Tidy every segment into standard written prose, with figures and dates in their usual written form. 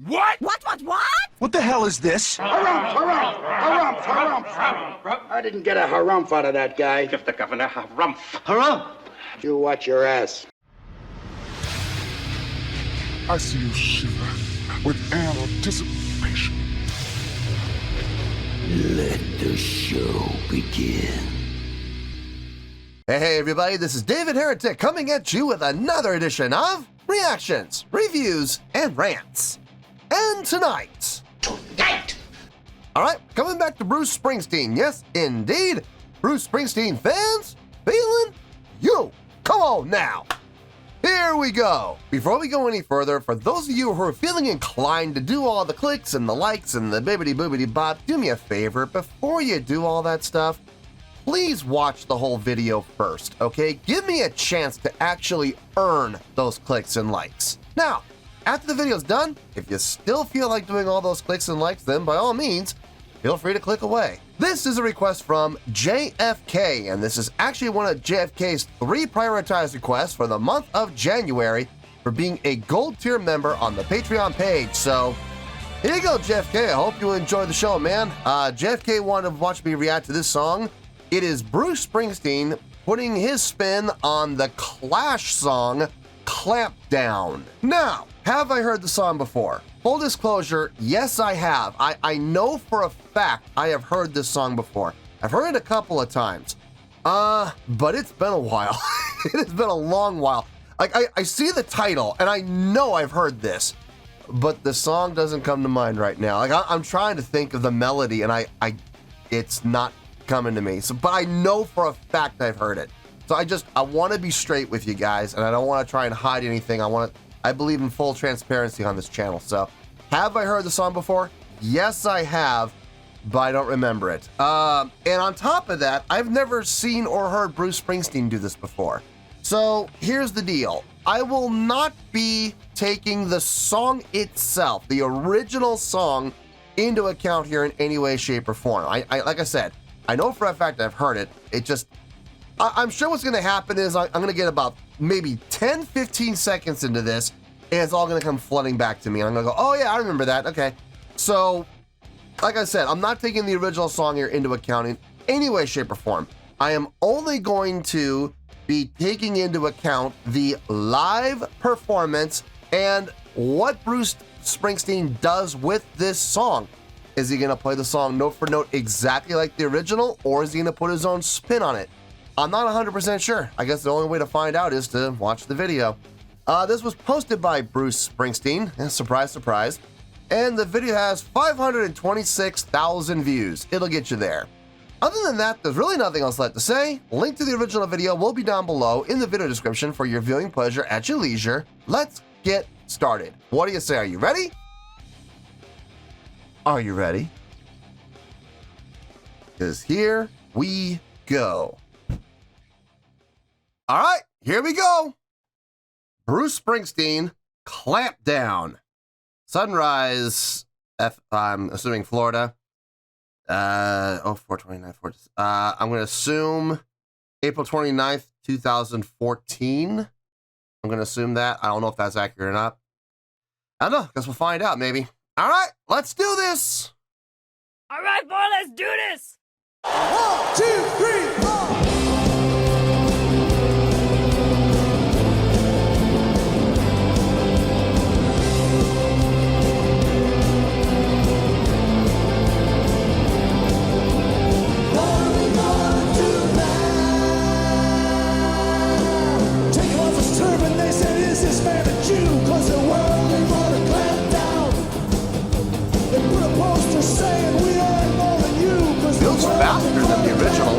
What? What? What the hell is this? Harumph. I didn't get a harumph out of that guy. Give the governor harumph. Harumph! You watch your ass. I see you shiver with anticipation. Let the show begin. Hey everybody, this is David Heretic coming at you with another edition of Reactions, Reviews, and Rants. And tonight... Alright, coming back to Bruce Springsteen. Yes, indeed. Bruce Springsteen fans, feeling you. Come on now. Here we go. Before we go any further, for those of you who are feeling inclined to do all the clicks and the likes and the bibbidi-boobidi-bop, do me a favor. Before you do all that stuff, please watch the whole video first, okay? Give me a chance to actually earn those clicks and likes. Now, after the video's done, if you still feel like doing all those clicks and likes, then by all means, feel free to click away. This is a request from JFK, and this is actually one of JFK's 3 prioritized requests for the month of January for being a gold tier member on the Patreon page. So, here you go, JFK. I hope you enjoy the show, man. JFK wanted to watch me react to this song. It is Bruce Springsteen putting his spin on the Clash song, Clampdown. Now, have I heard the song before? Full disclosure, yes I have. I know for a fact I have heard this song before. I've heard it a couple of times. But it's been a while. It has been a long while. Like, I see the title, and I know I've heard this, but the song doesn't come to mind right now. Like, I'm trying to think of the melody, and it's not coming to me. So, but I know for a fact I've heard it. So I want to be straight with you guys, and I don't want to try and hide anything. I believe in full transparency on this channel. So, have I heard the song before? Yes, I have, but I don't remember it. And on top of that, I've never seen or heard Bruce Springsteen do this before. So, here's the deal. I will not be taking the song itself, the original song, into account here in any way, shape, or form. Like I said, I know for a fact I've heard it. I'm sure what's going to happen is I'm going to get about maybe 10, 15 seconds into this, and it's all going to come flooding back to me. And I'm going to go, oh yeah, I remember that. Okay. So, like I said, I'm not taking the original song here into account in any way, shape, or form. I am only going to be taking into account the live performance and what Bruce Springsteen does with this song. Is he going to play the song note for note exactly like the original, or is he going to put his own spin on it? I'm not 100% sure. I guess the only way to find out is to watch the video. This was posted by Bruce Springsteen, surprise, surprise, and the video has 526,000 views. It'll get you there. Other than that, there's really nothing else left to say. Link to the original video will be down below in the video description for your viewing pleasure at your leisure. Let's get started. What do you say? Are you ready? Are you ready? Because here we go. All right, here we go. Bruce Springsteen, Clampdown. Sunrise, I'm assuming Florida. 4/29. I'm going to assume April 29th, 2014. I'm going to assume that. I don't know if that's accurate or not. I don't know. Guess we'll find out, maybe. All right, let's do this. All right, boy, let's do this. 1, 2, 3, 4. Faster than the original.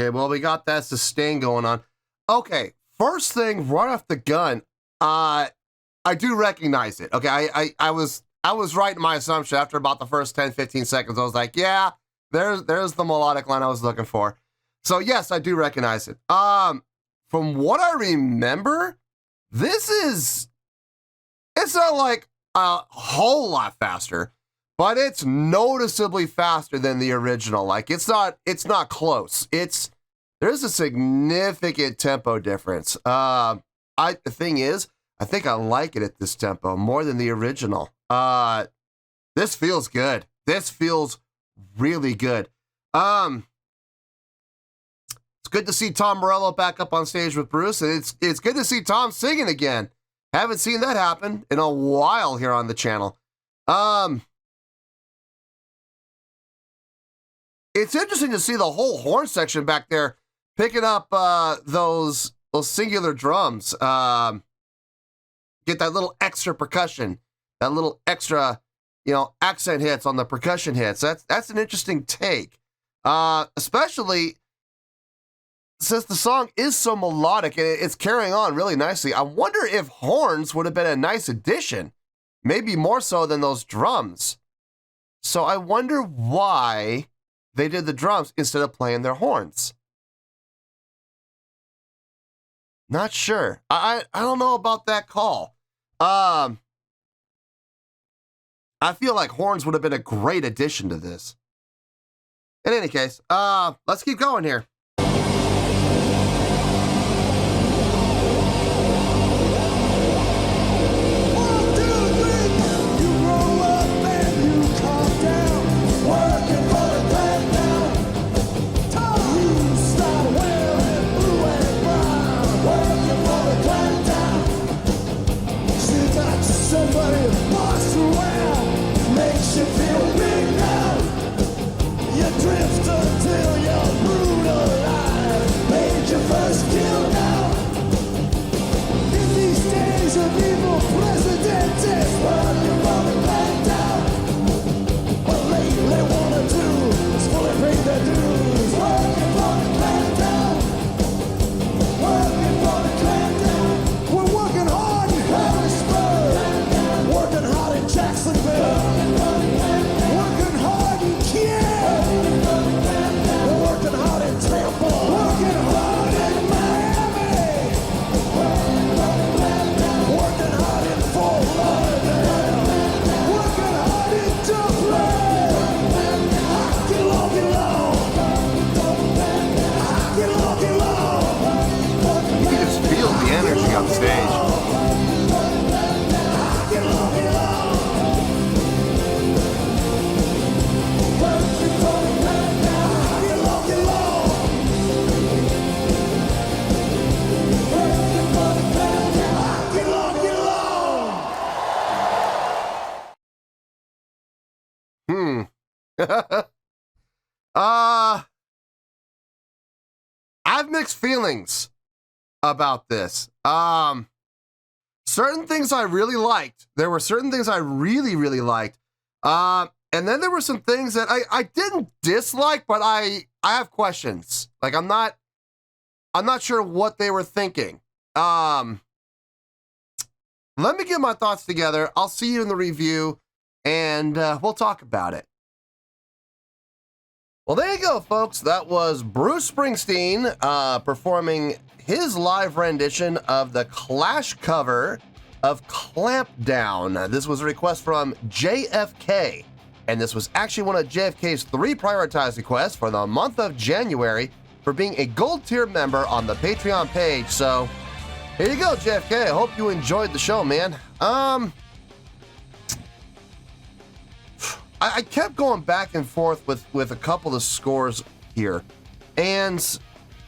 Okay, well, we got that sustain going on. Okay, first thing right off the gun, I do recognize it. Okay, I was right in my assumption after about the first 10, 15 seconds. I was like, yeah, there's the melodic line I was looking for. So yes, I do recognize it. From what I remember, it's not like a whole lot faster, but it's noticeably faster than the original. Like it's not close. There's a significant tempo difference. The thing is, I think I like it at this tempo more than the original. This feels good. This feels really good. It's good to see Tom Morello back up on stage with Bruce, and it's good to see Tom singing again. Haven't seen that happen in a while here on the channel. It's interesting to see the whole horn section back there picking up those singular drums. Get that little extra percussion, that little extra, accent hits on the percussion hits. That's an interesting take, especially since the song is so melodic and it's carrying on really nicely. I wonder if horns would have been a nice addition, maybe more so than those drums. So I wonder why they did the drums instead of playing their horns. Not sure. I don't know about that call. I feel like horns would have been a great addition to this. In any case, let's keep going here. I've mixed feelings about this. Certain things I really liked. There were certain things I really, really liked. And then there were some things that I didn't dislike, but I have questions. Like I'm not sure what they were thinking. Let me get my thoughts together. I'll see you in the review, and we'll talk about it. Well, there you go, folks. That was Bruce Springsteen performing his live rendition of the Clash cover of Clampdown. This was a request from JFK, and this was actually one of JFK's 3 prioritized requests for the month of January for being a gold tier member on the Patreon page. So here you go, JFK. I hope you enjoyed the show, man. I kept going back and forth with a couple of scores here, and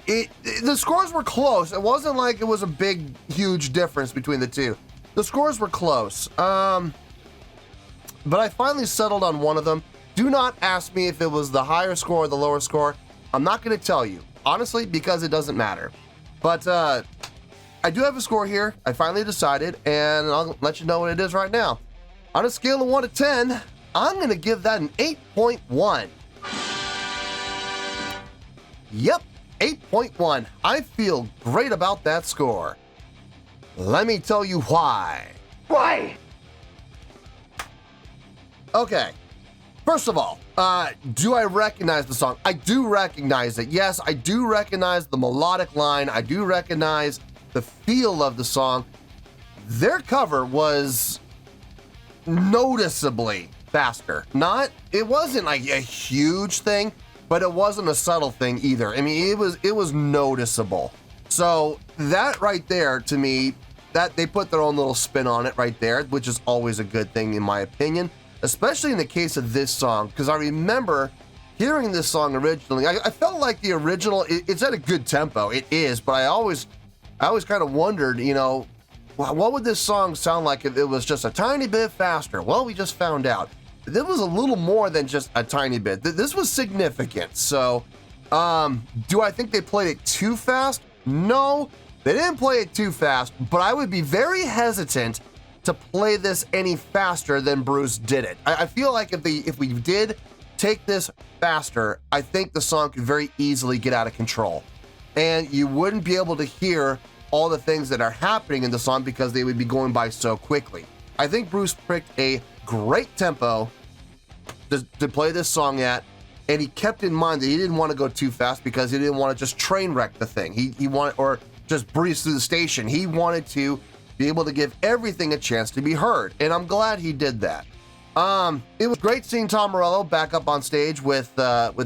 the scores were close. It wasn't like it was a big, huge difference between the two. The scores were close, but I finally settled on one of them. Do not ask me if it was the higher score or the lower score. I'm not going to tell you, honestly, because it doesn't matter. But I do have a score here. I finally decided, and I'll let you know what it is right now. On a scale of 1 to 10, I'm going to give that an 8.1. Yep, 8.1. I feel great about that score. Let me tell you why. Why? Okay, first of all, do I recognize the song? I do recognize it. Yes, I do recognize the melodic line. I do recognize the feel of the song. Their cover was noticeably faster. It wasn't like a huge thing, but it wasn't a subtle thing either. I mean, it was noticeable. So that right there, to me, that they put their own little spin on it right there, which is always a good thing in my opinion. Especially in the case of this song, because I remember hearing this song originally. I felt like the original, it's at a good tempo. It is, but I always kind of wondered, you know, what would this song sound like if it was just a tiny bit faster? Well, we just found out. This was a little more than just a tiny bit. This was significant. So, do I think they played it too fast? No, they didn't play it too fast, but I would be very hesitant to play this any faster than Bruce did it. I feel like if we did take this faster, I think the song could very easily get out of control. And you wouldn't be able to hear all the things that are happening in the song because they would be going by so quickly. I think Bruce picked a great tempo to play this song at, and he kept in mind that he didn't want to go too fast because he didn't want to just train wreck the thing. He wanted, or just breeze through the station. He wanted to be able to give everything a chance to be heard, and I'm glad he did that. It was great seeing Tom Morello back up on stage with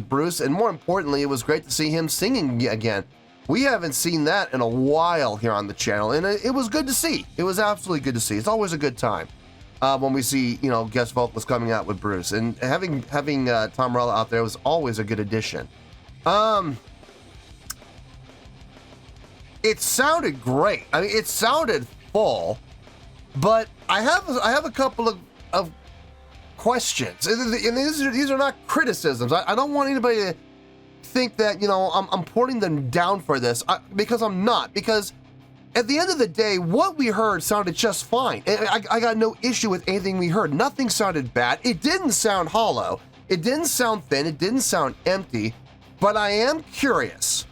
Bruce, and more importantly, it was great to see him singing again. We haven't seen that in a while here on the channel, and it was good to see. It was absolutely good to see. It's always a good time when we see, you know, guest vocalists coming out with Bruce, and having Tom Morello out there was always a good addition. It sounded great. I mean, it sounded full, but I have a couple of questions, and these are not criticisms. I don't want anybody to think that, you know, I'm putting them down for this, because I'm not. Because at the end of the day, what we heard sounded just fine. I got no issue with anything we heard. Nothing sounded bad. It didn't sound hollow. It didn't sound thin. It didn't sound empty. But I am curious.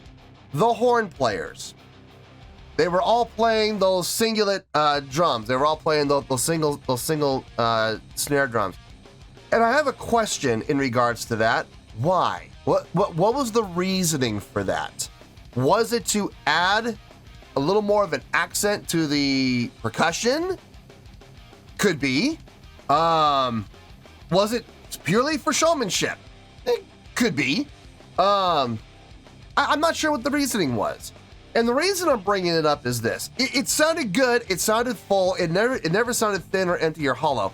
The horn players. They were all playing those singlet drums. They were all playing those single snare drums. And I have a question in regards to that. Why? What was the reasoning for that? Was it to add a little more of an accent to the percussion? Could be. Was it purely for showmanship? It could be. I'm not sure what the reasoning was. And the reason I'm bringing it up is this. It sounded good. It sounded full. It never sounded thin or empty or hollow.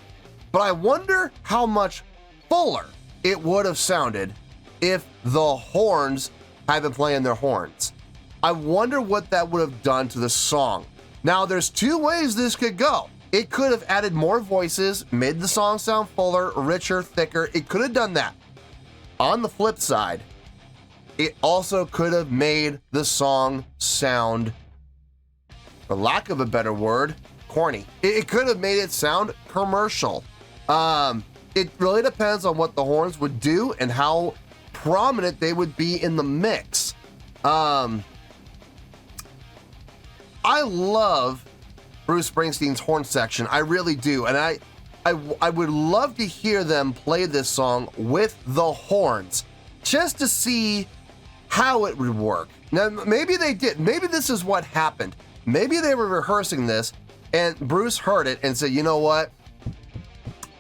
But I wonder how much fuller it would have sounded if the horns had been playing their horns. I wonder what that would have done to the song. Now, there's two ways this could go. It could have added more voices, made the song sound fuller, richer, thicker. It could have done that. On the flip side, it also could have made the song sound, for lack of a better word, corny. It could have made it sound commercial. It really depends on what the horns would do and how prominent they would be in the mix. I love Bruce Springsteen's horn section. I really do. And I would love to hear them play this song with the horns just to see how it would work. Now, maybe they did. Maybe this is what happened. Maybe they were rehearsing this and Bruce heard it and said, you know what?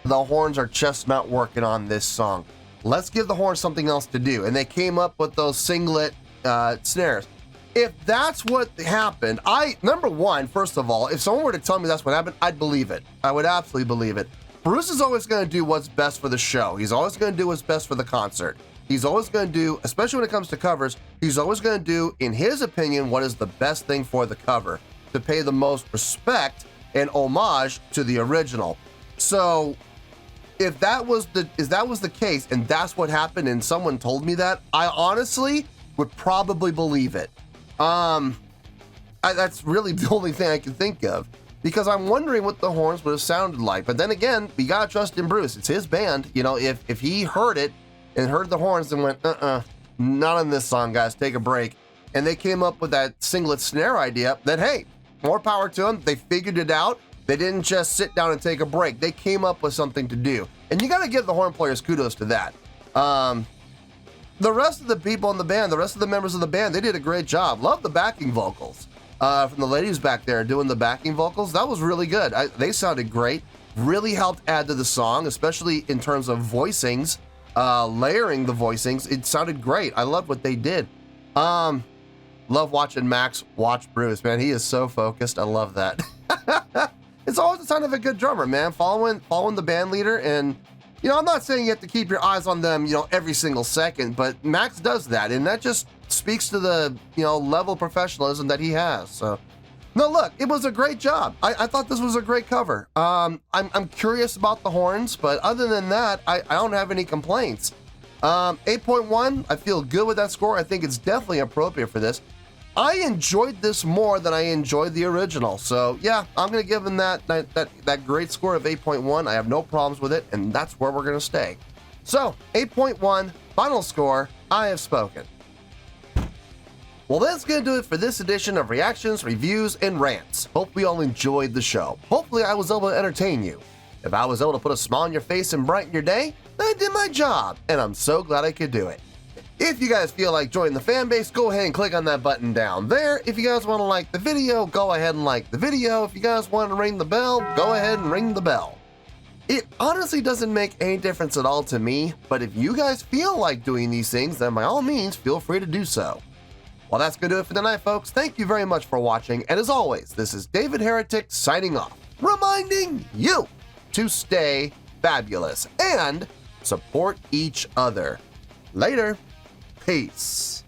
The horns are just not working on this song. Let's give the horns something else to do. And they came up with those singlet snares. If that's what happened, number one, first of all, if someone were to tell me that's what happened, I'd believe it. I would absolutely believe it. Bruce is always going to do what's best for the show. He's always going to do what's best for the concert. He's always going to do, especially when it comes to covers, he's always going to do, in his opinion, what is the best thing for the cover, to pay the most respect and homage to the original. So if that was the case and that's what happened and someone told me that, I honestly would probably believe it. That's really the only thing I can think of, because I'm wondering what the horns would have sounded like. But then again, we gotta trust in Bruce. It's his band. You know, if he heard it and heard the horns and went, not on this song, guys, take a break, and they came up with that singlet snare idea, then hey, more power to them. They figured it out. They didn't just sit down and take a break. They came up with something to do. And you got to give the horn players kudos to that. The rest of the people in the band, the rest of the members of the band, they did a great job. Love the backing vocals from the ladies back there doing the backing vocals. That was really good. They sounded great. Really helped add to the song, especially in terms of voicings, layering the voicings. It sounded great. I loved what they did. Love watching Max watch Bruce, man. He is so focused. I love that. It's always a sign of a good drummer, man. Following the band leader, and I'm not saying you have to keep your eyes on them, every single second, but Max does that, and that just speaks to the level of professionalism that he has. So, no, look, it was a great job. I thought this was a great cover. I'm curious about the horns, but other than that, I don't have any complaints. 8.1, I feel good with that score. I think it's definitely appropriate for this. I enjoyed this more than I enjoyed the original. So yeah, I'm going to give them that great score of 8.1. I have no problems with it, and that's where we're going to stay. So 8.1, final score, I have spoken. Well, that's going to do it for this edition of Reactions, Reviews, and Rants. Hope we all enjoyed the show. Hopefully I was able to entertain you. If I was able to put a smile on your face and brighten your day, then I did my job, and I'm so glad I could do it. If you guys feel like joining the fan base, go ahead and click on that button down there. If you guys want to like the video, go ahead and like the video. If you guys want to ring the bell, go ahead and ring the bell. It honestly doesn't make any difference at all to me, but if you guys feel like doing these things, then by all means, feel free to do so. Well, that's going to do it for tonight, folks. Thank you very much for watching, and as always, this is David Heretic signing off, reminding you to stay fabulous and support each other. Later. Peace.